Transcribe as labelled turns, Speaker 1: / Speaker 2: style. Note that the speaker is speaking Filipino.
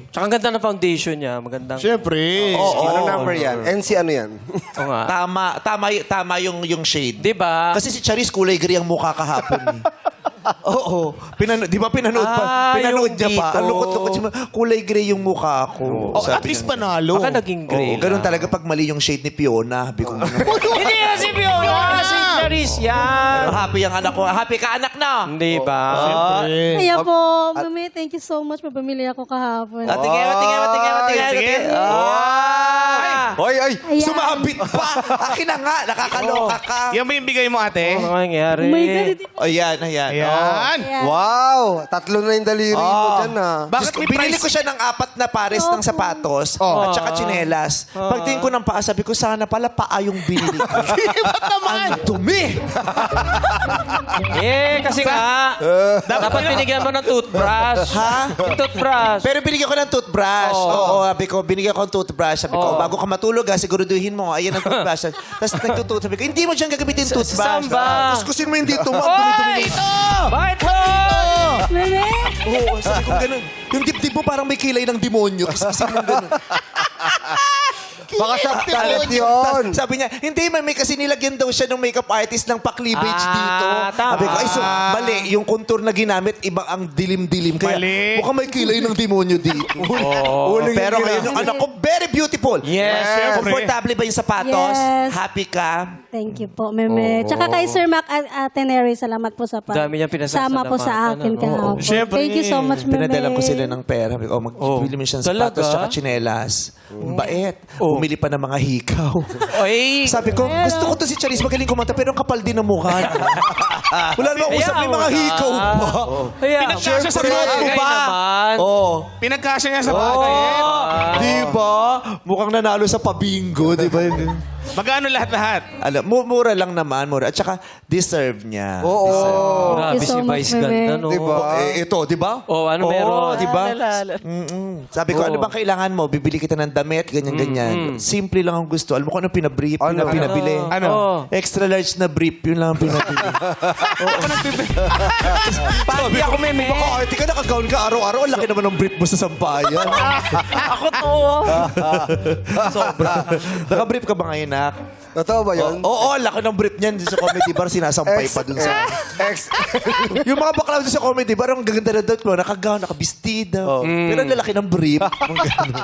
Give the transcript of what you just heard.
Speaker 1: Tsaka ang ganda ng foundation niya. Magandang...
Speaker 2: Siyempre.
Speaker 3: Anong number yan? NC ano yan?
Speaker 1: Oo nga.
Speaker 4: Tama yung shade.
Speaker 1: Di ba?
Speaker 4: Kasi si Charis kulay gray ang mukha kahapon. Oo. Di ba pinanood pa? Pinanood
Speaker 1: yung
Speaker 4: niya pa.
Speaker 1: dito.
Speaker 4: Ang lukot-lukot siya. Kulay gray yung mukha ko.
Speaker 2: Oh, at least panalo.
Speaker 1: Baka naging gray
Speaker 4: Oo, ganun talaga pag mali yung shade ni Fiona. Sabi ko,
Speaker 1: Hindi na si Fiona! Si Charis yan!
Speaker 4: pero happy ang anak ko. Happy ka anak na.
Speaker 1: Hindi ba?
Speaker 5: Kaya po, Mami, thank you so much. Mabamili ako kahapon.
Speaker 4: Tingin. Hoy,
Speaker 5: Ayan.
Speaker 4: sumabit pa. Akin na nga. Nakakaloka ka.
Speaker 2: Yan ba yung bigay mo, ate?
Speaker 1: Ano nangyari?
Speaker 5: Oh my God, hindi
Speaker 4: O yan.
Speaker 2: Ayan.
Speaker 5: Ayan.
Speaker 3: Wow! Tatlo na yung daliri mo dyan
Speaker 2: Bakit may
Speaker 4: Binili
Speaker 2: price?
Speaker 4: ko siya ng 4 na pares ng sapatos at saka tsinelas. Pagtingin ko ng paa, sabi ko, sana pala paa yung binili ko.
Speaker 2: Ba't naman?
Speaker 4: Ang dumi!
Speaker 1: Kasi nga, dapat binigyan mo ng toothbrush.
Speaker 4: Ha?
Speaker 1: Yung toothbrush.
Speaker 4: Pero binigyan ko ng toothbrush. Oo, sabi ko, binigyan ko ng toothbrush. Sabi ko,
Speaker 1: Oo.
Speaker 4: bago ka matulog, siguraduhin mo, ayan ang toothbrush. Tapos nagtutulog. Sabi ko, hindi mo dyan gagamitin yung toothbrush.
Speaker 1: Saan ba?
Speaker 4: Kuskusin mo yung dito mo.
Speaker 1: Hoy! Bakit po?
Speaker 5: Mami,
Speaker 4: Oo, sabi ko, ganun. Yung dibdib mo parang may kilay ng demonyo. Kuskusin mo ganun.
Speaker 3: Baka sa talent yun.
Speaker 4: Sabi niya, hindi, may kasi nilagyan daw siya ng makeup artist ng pa-cleavage dito.
Speaker 1: Tama.
Speaker 4: Sabi ko, ay, so, mali. Yung contour na ginamit, ibang ang dilim-dilim. Kaya,
Speaker 2: Mali.
Speaker 4: mukhang may kilay ng demonyo dito. Pero ngayon, yung anak ko, very beautiful.
Speaker 1: Yes.
Speaker 4: Komportable ba yung sapatos?
Speaker 5: Yes.
Speaker 4: Happy ka?
Speaker 5: thank you po, Mami. Tsaka kay Sir Mac Ateneri, salamat po sa
Speaker 1: Dami niyang
Speaker 5: sama po sa akin kahapon.
Speaker 1: Siyempre.
Speaker 5: Thank you so much, Mami.
Speaker 4: Pinadala ko sila ng pera. Sabi ko, magbili mo siya ng sapatos
Speaker 1: Talaga?
Speaker 4: tsaka tsinelas. Ang bait. Bumili pa ng mga hikaw.
Speaker 1: Oy!
Speaker 4: Sabi ko, gusto ko to si Charis, magaling kumanta, pero ang kapal din ng mukha niya. Wala namang usap, may mga hikaw pa.
Speaker 2: Pinagkasya sa
Speaker 4: Siyempre,
Speaker 2: bagay
Speaker 4: mo ba?
Speaker 1: naman.
Speaker 4: Oo.
Speaker 2: Pinagkasya niya sa budget.
Speaker 4: Di ba? Mukhang nanalo sa pabingo, di ba?
Speaker 2: Magkano lahat-lahat?
Speaker 4: Alam, mura lang naman, mura. At saka, deserve niya.
Speaker 3: Oo.
Speaker 1: Grabe
Speaker 5: Thank you so
Speaker 1: si
Speaker 5: much,
Speaker 1: Vice ganda, no?
Speaker 3: Diba?
Speaker 4: Ito, di ba?
Speaker 1: Ano meron?
Speaker 4: di ba? Sabi ko, ano bang kailangan mo? Bibili kita ng damit, ganyan-ganyan. Simple lang ang gusto. Alam mo kung ano pinabrief,
Speaker 3: Ano?
Speaker 4: pinabili.
Speaker 2: Ano?
Speaker 4: Extra large na brief, yun lang ang pinabili.
Speaker 1: Pati ako, meme.
Speaker 4: Baka arte ka, naka-gown ka araw-araw. Ang laki naman ng brief mo sa sampayan.
Speaker 1: Ako to.
Speaker 4: Sobra. Naka-brief ka ba ngayon, Nak?
Speaker 3: Totoo ba yun?
Speaker 4: Oo, laki ng brief niyan. Sa comedy bar, sinasampay pa dun sa... Yung mga bakla dun sa comedy bar, ang gaganda na dot mo. Naka-gown, naka-bestida. Pero ang lalaki ng brief. Ang ganda.